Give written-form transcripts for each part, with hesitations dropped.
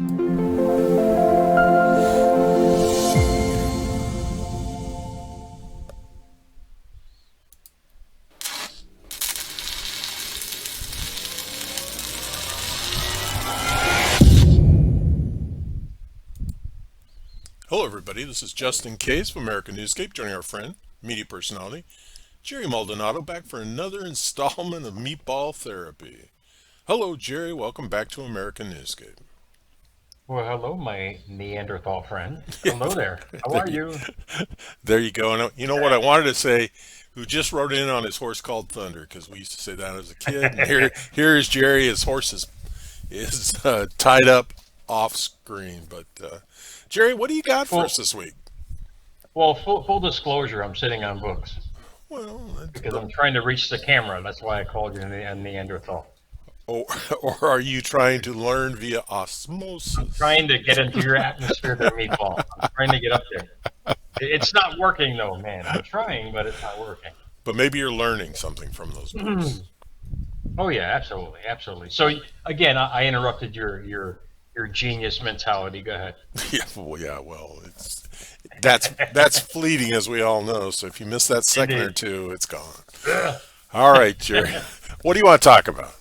Hello, everybody. This is Justin Case from American Newscape, joining our friend, media personality, Jerry Maldonado, back for another installment of Meatball Therapy. Hello, Jerry. Welcome back to American Newscape. Well, hello, my Neanderthal friend. Hello there. How there, are you, you? there you go. And you know what I wanted to say? Who just rode in on his horse called Thunder, because we used to say that as a kid. And here is Jerry. His horse is tied up off screen. But Jerry, what do you got for Well, us this week? full disclosure, I'm sitting on books Well, because I'm trying to reach the camera. That's why I called you a Neanderthal. or, or are you trying to learn via I'm osmosis? trying to get into your atmosphere there, Meatball. I'm trying to get up there. It's not working, though, man. I'm trying, but it's not working. But maybe you're learning something from those books. Oh, yeah, absolutely. Absolutely. So, again, I interrupted your genius mentality. Go ahead. Yeah. Well, that's fleeting, as we all know. So if you miss that second or Indeed. two, it's gone. All right, Jerry. What do you want to talk about?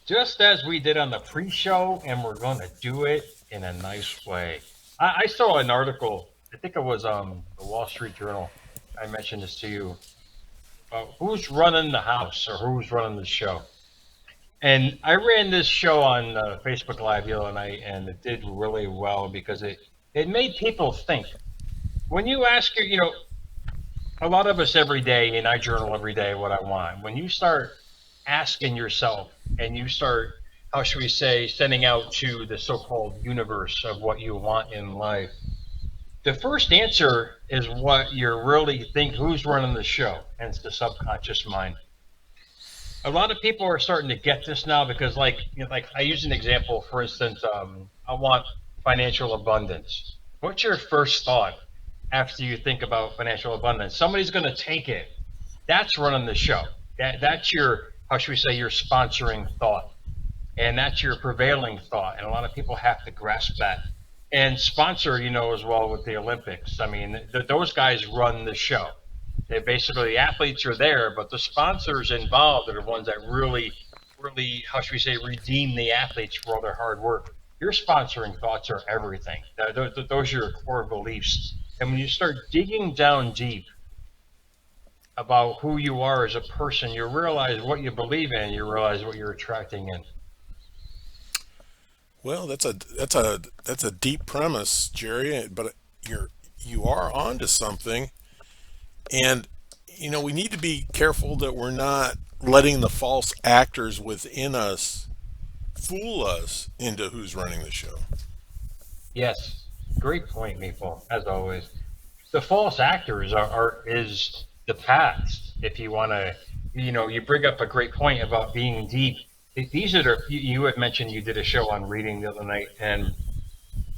Just as we did on the pre-show, and we're going to do it in a nice way. I saw an article. I think it was the Wall Street Journal. I mentioned this to you. Who's running the house or who's running the show? And I ran this show on Facebook Live the other night, and it did really well because it made people think. When you ask a lot of us every day, and I journal every day what I want. When you start asking yourself and you start, how should we say, sending out to the so-called universe of what you want in life, the first answer is what you really think, who's running the show, and it's the subconscious mind. A lot of people are starting to get this now because, like I use an example, for instance, I want financial abundance. What's your first thought after you think about financial abundance? Somebody's going to take it. That's running the show. That's your, how should we say, your sponsoring thought, and that's your prevailing thought. And a lot of people have to grasp that. And sponsor, as well with the Olympics. I mean, those guys run the show. They basically, the athletes are there, but the sponsors involved are the ones that really, how should we say, redeem the athletes for all their hard work. Your sponsoring thoughts are everything. Those are your core beliefs. And when you start digging down deep about who you are as a person, you realize what you believe in, you realize what you're attracting in. Well, that's a deep premise, Jerry. But you are onto something, and we need to be careful that we're not letting the false actors within us fool us into who's running the show. Yes, great point, Meatball, as always. The false actors is the past. If you want to, you bring up a great point about being deep. These are you had mentioned you did a show on reading the other night, and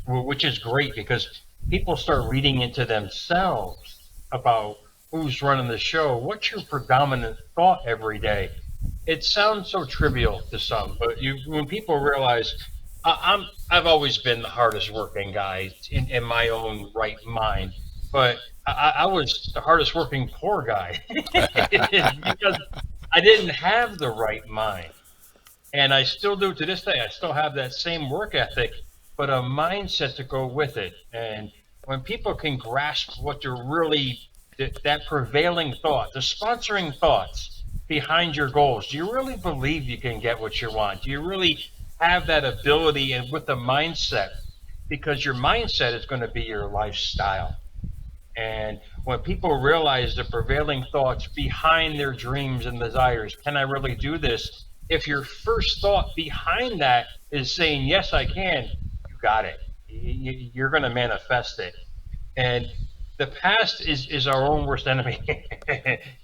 which is great because people start reading into themselves about who's running the show. What's your predominant thought every day? It sounds so trivial to some, but when people realize I've always been the hardest working guy in my own right mind, but I was the hardest working poor guy because I didn't have the right mind. And I still do to this day. I still have that same work ethic, but a mindset to go with it. And when people can grasp what they're really, that prevailing thought, the sponsoring thoughts behind your goals, do you really believe you can get what you want? Do you really have that ability and with the mindset? Because your mindset is going to be your lifestyle. And when people realize the prevailing thoughts behind their dreams and desires, can I really do this? If your first thought behind that is saying, yes, I can, you got it. You're going to manifest it. And the past is our own worst enemy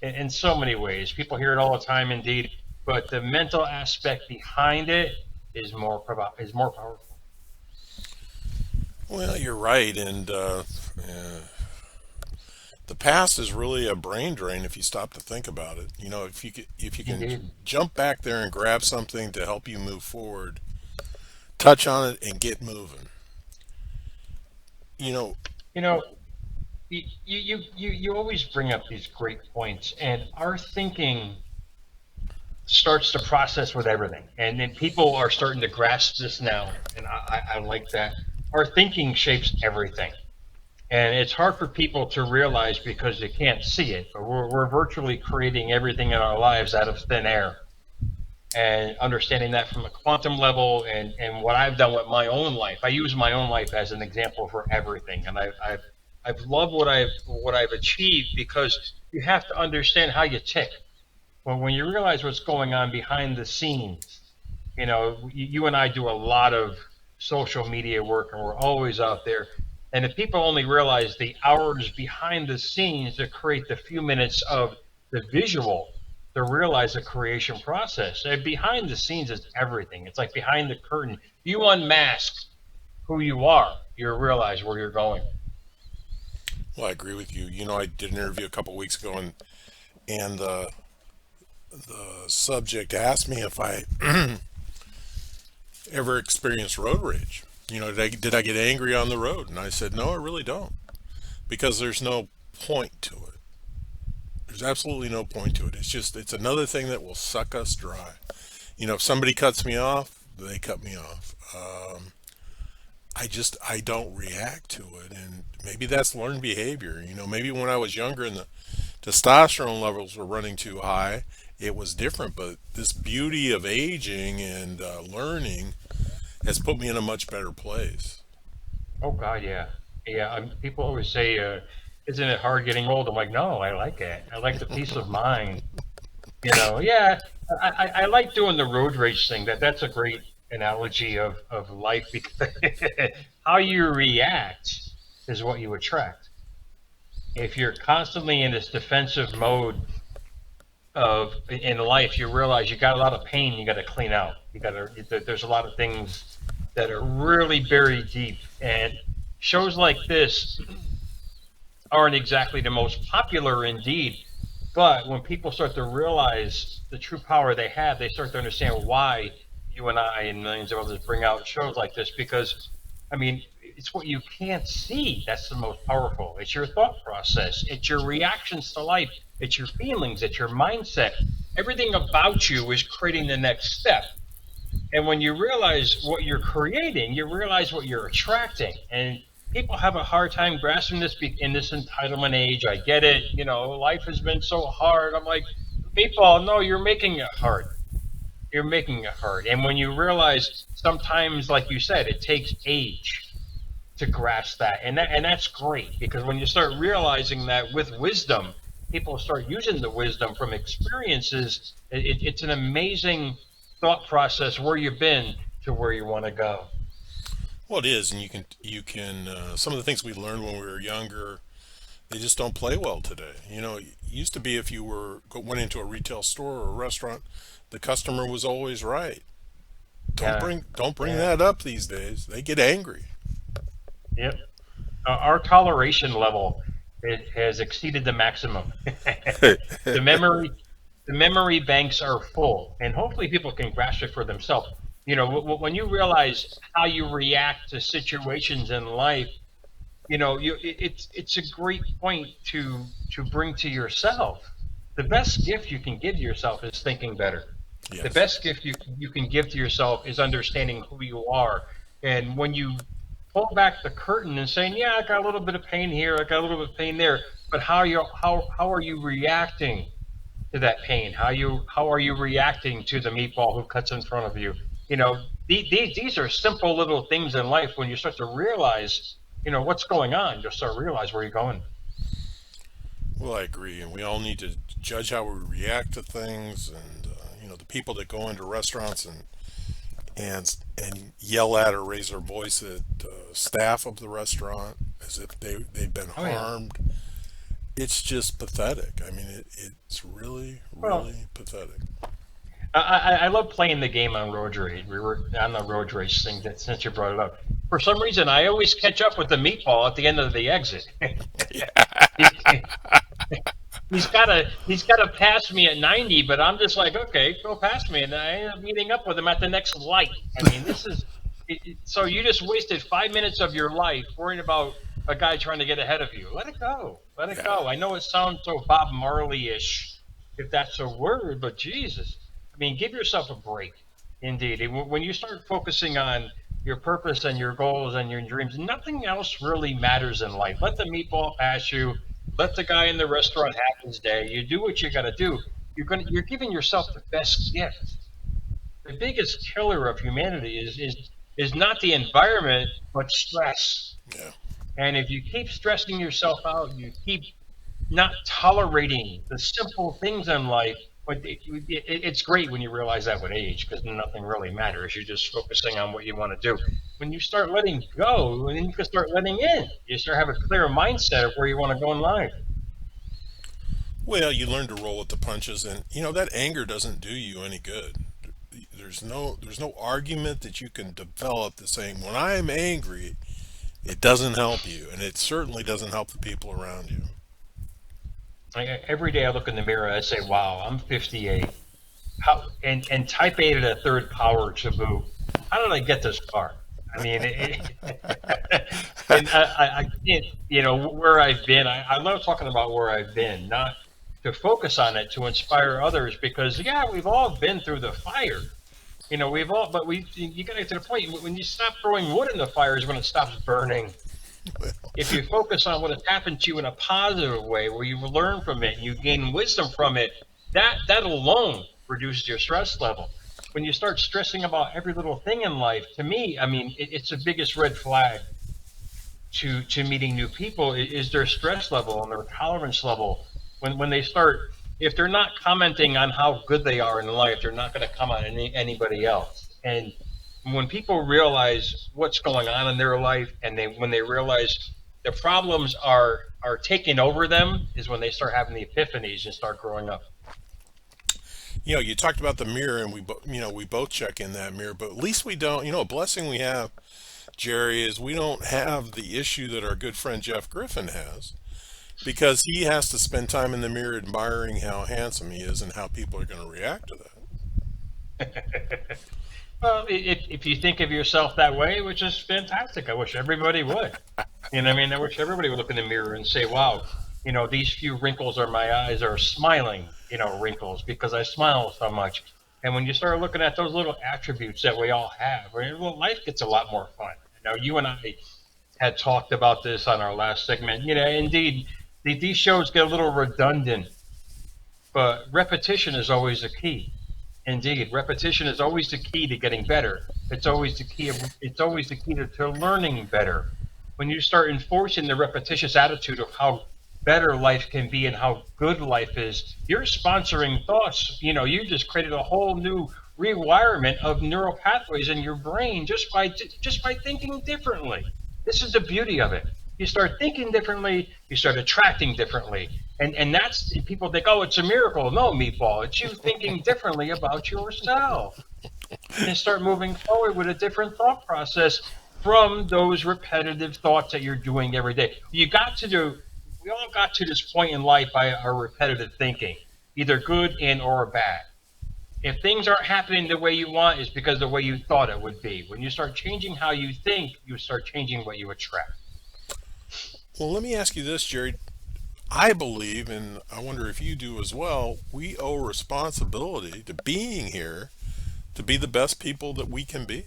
in so many ways. People hear it all the time, indeed, but the mental aspect behind it is more powerful. Well, you're right, and the past is really a brain drain if you stop to think about it. If you can Indeed. jump back there and grab something to help you move forward, touch on it and get moving. You know, You know, you always bring up these great points, and our thinking starts to process with everything, and then people are starting to grasp this now, and I like that. Our thinking shapes everything, and it's hard for people to realize because they can't see it, but we're virtually creating everything in our lives out of thin air, and understanding that from a quantum level, and what I've done with my own life. I use my own life as an example for everything, and I've loved what I've achieved because you have to understand how you tick. Well, when you realize what's going on behind the scenes, you and I do a lot of social media work, and we're always out there. And if people only realize the hours behind the scenes to create the few minutes of the visual, to realize the creation process. And behind the scenes is everything. It's like behind the curtain. You unmask who you are, you realize where you're going. well, I agree with you. I did an interview a couple weeks ago, and the subject asked me if I ever experienced road rage. Did I get angry on the road? And I said, no, I really don't, because there's no point to it. There's absolutely no point to it. It's another thing that will suck us dry. If somebody cuts me off, they cut me off. I don't react to it, and maybe that's learned behavior. Maybe when I was younger and the testosterone levels were running too high, it was different. But this beauty of aging and learning has put me in a much better place. Oh God, yeah, yeah. People always say, "Isn't it hard getting old?" I'm like, no, I like it. I like the peace of mind. Yeah. I like doing the road rage thing. That's a great analogy of life because how you react is what you attract. If you're constantly in this defensive mode of in life, you realize you got a lot of pain you got to clean out. There's a lot of things that are really buried deep, and shows like this aren't exactly the most popular indeed. But when people start to realize the true power they have, they start to understand why you and I and millions of others bring out shows like this. Because, I mean, it's what you can't see that's the most powerful. It's your thought process, it's your reactions to life, it's your feelings, it's your mindset. Everything about you is creating the next step. And when you realize what you're creating, you realize what you're attracting. And people have a hard time grasping this in this entitlement age. I get it. Life has been so hard. I'm like, people, no, you're making it hard. You're making it hard. And when you realize sometimes, like you said, it takes age to grasp that. And that's great because when you start realizing that with wisdom, people start using the wisdom from experiences. It's an amazing thought process where you've been to where you want to go. Well, it is, and you can some of the things we learned when we were younger, they just don't play well today. It used to be if you went into a retail store or a restaurant, the customer was always right. Don't Yeah. bring Yeah. that up these days. They get angry. Yep. Our toleration level it has exceeded the maximum. the memory the memory banks are full, and hopefully people can grasp it for themselves. When you realize how you react to situations in life, it's a great point to bring to yourself. The best gift you can give yourself is thinking better. The Yes. best gift you can give to yourself is understanding who you are. And when you pull back the curtain and saying, "Yeah, I got a little bit of pain here, I got a little bit of pain there," but how are you reacting to that pain? How are you reacting to the meatball who cuts in front of you? These are simple little things in life. When you start to realize, what's going on, you'll start to realize where you're going. Well, I agree, and we all need to judge how we react to things, and the people that go into restaurants and yell at or raise their voice at staff of the restaurant as if they've been Oh yeah. harmed. It's just pathetic. I mean, it's really, Well, really pathetic. I love playing the game on road rage. We were on the road rage thing that since you brought it up. For some reason, I always catch up with the meatball at the end of the exit. he's, he's gotta pass me at 90, but I'm just like, okay, go past me, and I end up meeting up with him at the next light. I mean, this is So you just wasted 5 minutes of your life worrying about a guy trying to get ahead of you. Let it go. Let it Yeah. go. I know it sounds so Bob Marley-ish, if that's a word, but Jesus, I mean, give yourself a break. Indeed, when you start focusing on your purpose and your goals and your dreams, nothing else really matters in life. Let the meatball pass you. Let the guy in the restaurant have his day. You do what you got to do. You're giving yourself the best gift. The biggest killer of humanity is not the environment but stress. Yeah. And if you keep stressing yourself out, you keep not tolerating the simple things in life. But it's great when you realize that with age, because nothing really matters. You're just focusing on what you want to do. When you start letting go, and then you can start letting in. You start have a clear mindset of where you want to go in life. Well, you learn to roll with the punches, and that anger doesn't do you any good. There's no argument that you can develop to saying when I'm angry, it doesn't help you, and it certainly doesn't help the people around you. Every day I look in the mirror, I say, "Wow, I'm 58. And type 8 at a third power to boot. How did I get this far? I mean, and I can't, where I've been. I love talking about where I've been, not to focus on it, to inspire others, because yeah, we've all been through the fire. We've all, but you got to get to the point when you stop throwing wood in the fire is when it stops burning. If you focus on what has happened to you in a positive way, where you learn from it, you gain wisdom from it, that alone reduces your stress level. When you start stressing about every little thing in life, to me, I mean, it's the biggest red flag to meeting new people is their stress level and their tolerance level. When they start, if they're not commenting on how good they are in life, they're not going to come on anybody else. And when people realize what's going on in their life, and when they realize the problems are taking over them, is when they start having the epiphanies and start growing up. You talked about the mirror, and we both check in that mirror, but at least we don't. A blessing we have, Jerry, is we don't have the issue that our good friend Jeff Griffin has, because he has to spend time in the mirror admiring how handsome he is and how people are going to react to that. Well, if you think of yourself that way, which is fantastic, I wish everybody would. I mean, I wish everybody would look in the mirror and say, wow, these few wrinkles on my eyes are smiling, wrinkles, because I smile so much. And when you start looking at those little attributes that we all have, well, life gets a lot more fun. You and I had talked about this on our last segment. Indeed, these shows get a little redundant, but repetition is always the key. Indeed, repetition is always the key to getting better. It's always the key. It's always the key to learning better. When you start enforcing the repetitious attitude of how better life can be and how good life is, you're sponsoring thoughts. You just created a whole new rewirement of neural pathways in your brain just by thinking differently. This is the beauty of it. You start thinking differently, you start attracting differently. And that's, people think, oh, it's a miracle. No, meatball, it's you thinking differently about yourself. And start moving forward with a different thought process from those repetitive thoughts that you're doing every day. We all got to this point in life by our repetitive thinking, either good and or bad. If things aren't happening the way you want, it's because of the way you thought it would be. When you start changing how you think, you start changing what you attract. Well, let me ask you this, Jerry. I believe, and I wonder if you do as well, we owe responsibility to being here to be the best people that we can be.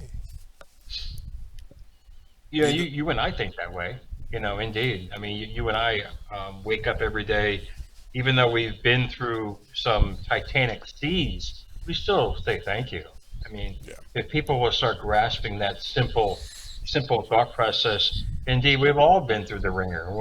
Yeah, Be the, you and I think that way. Indeed. I mean, you and I wake up every day, even though we've been through some titanic seas, we still say thank you. I mean, yeah. if people will start grasping that simple thought process, indeed, we've all been through the ringer.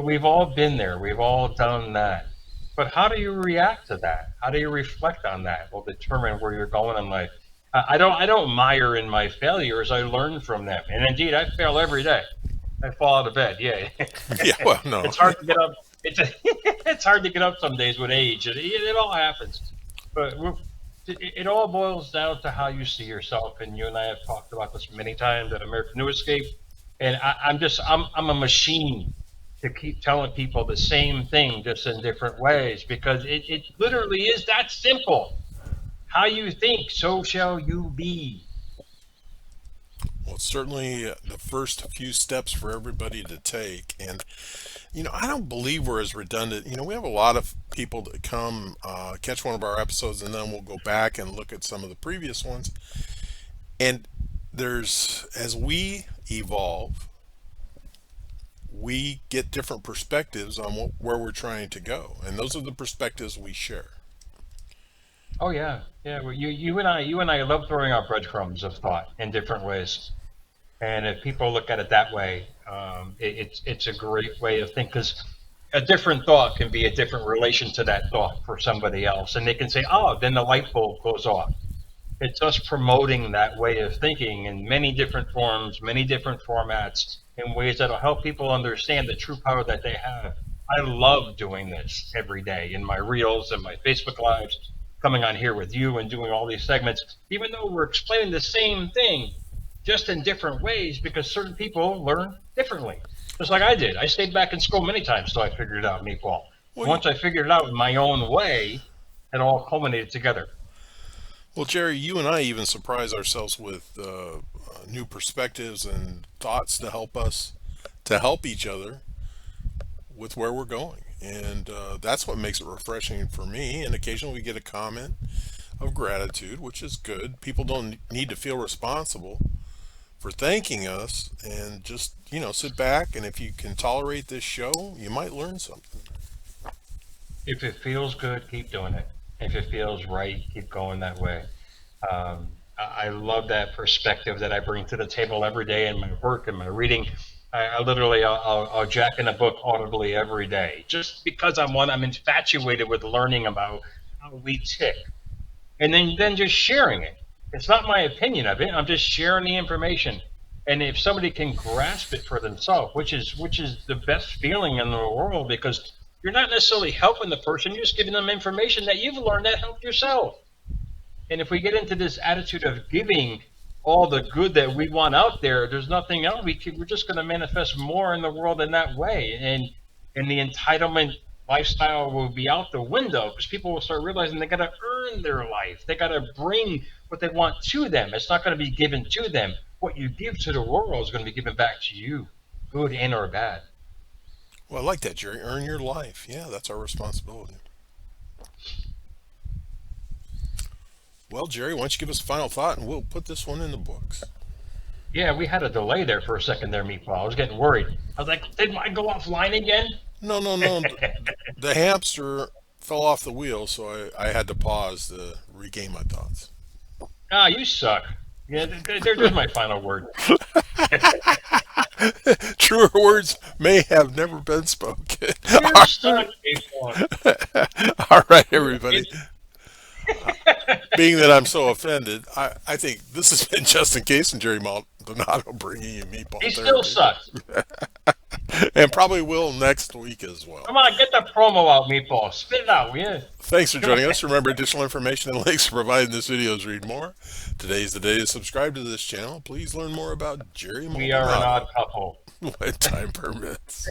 We've all been there. We've all done that. But how do you react to that? How do you reflect on that? Will determine where you're going in life. I don't mire in my failures. I learn from them, and indeed, I fail every day. I fall out of bed. Yeah, Yeah, well, no. it's hard to get up. It's hard to get up some days with age. It all happens, but it all boils down to how you see yourself. And you and I have talked about this many times at American Newscape. And I'm a machine to keep telling people the same thing, just in different ways, because it literally is that simple. How you think, so shall you be. Well, It's certainly the first few steps for everybody to take. And, I don't believe we're as redundant. We have a lot of people that come catch one of our episodes and then we'll go back and look at some of the previous ones. And as we evolve, we get different perspectives on where we're trying to go. And those are the perspectives we share. Oh yeah, yeah. Well, you and I love throwing out breadcrumbs of thought in different ways. And if people look at it that way, it's a great way of thinking because a different thought can be a different relation to that thought for somebody else, and they can say, "Oh," then the light bulb goes off. It's us promoting that way of thinking in many different forms, many different formats, in ways that'll help people understand the true power that they have. I love doing this every day in my reels and my Facebook lives, coming on here with you and doing all these segments, even though we're explaining the same thing, just in different ways, because certain people learn differently. Just like I did. I stayed back in school many times till I figured it out, Meatball. Well, Once I figured it out in my own way, it all culminated together. well, Jerry, you and I even surprise ourselves with new perspectives and thoughts to help us, to help each other with where we're going. And that's what makes it refreshing for me. And occasionally we get a comment of gratitude, which is good. People don't need to feel responsible for thanking us, and just, sit back. And if you can tolerate this show, you might learn something. If it feels good, keep doing it. If it feels right, keep going that way. I love that perspective that I bring to the table every day in my work and my reading. I literally, I'll jack in a book audibly every day, just because I'm infatuated with learning about how we tick, and then just sharing it. It's not my opinion of it. I'm just sharing the information. And if somebody can grasp it for themselves, which is the best feeling in the world, because you're not necessarily helping the person, you're just giving them information that you've learned that helped yourself. And if we get into this attitude of giving all the good that we want out there, there's nothing else. We're just going to manifest more in the world in that way. And the entitlement lifestyle will be out the window because people will start realizing they got to earn their life. They got to bring what they want to them. It's not going to be given to them. What you give to the world is going to be given back to you, good and or bad. Well, I like that, Jerry. Earn your life. Yeah, that's our responsibility. Well, Jerry, why don't you give us a final thought and we'll put this one in the books. Yeah, we had a delay there for a second there, Meatball. I was getting worried. I was like, did mine go offline again? No, no, no. The hamster fell off the wheel, so I had to pause to regain my thoughts. Ah, you suck. Yeah, there's my final word. Truer words may have never been spoken. You suck, Meatball. All right, everybody. Being that I'm so offended, I think this has been Just in Case and Jerry Maldonado bringing you meatball He still therapy. sucks. And probably will next week as well. Come on, get the promo out, Meatball. Spit it out, will you? Thanks for joining us. Remember, additional information and links are provided in this video's read more. Today's the day to subscribe to this channel. Please learn more about Jerry We are an Maldonado odd couple. when time permits.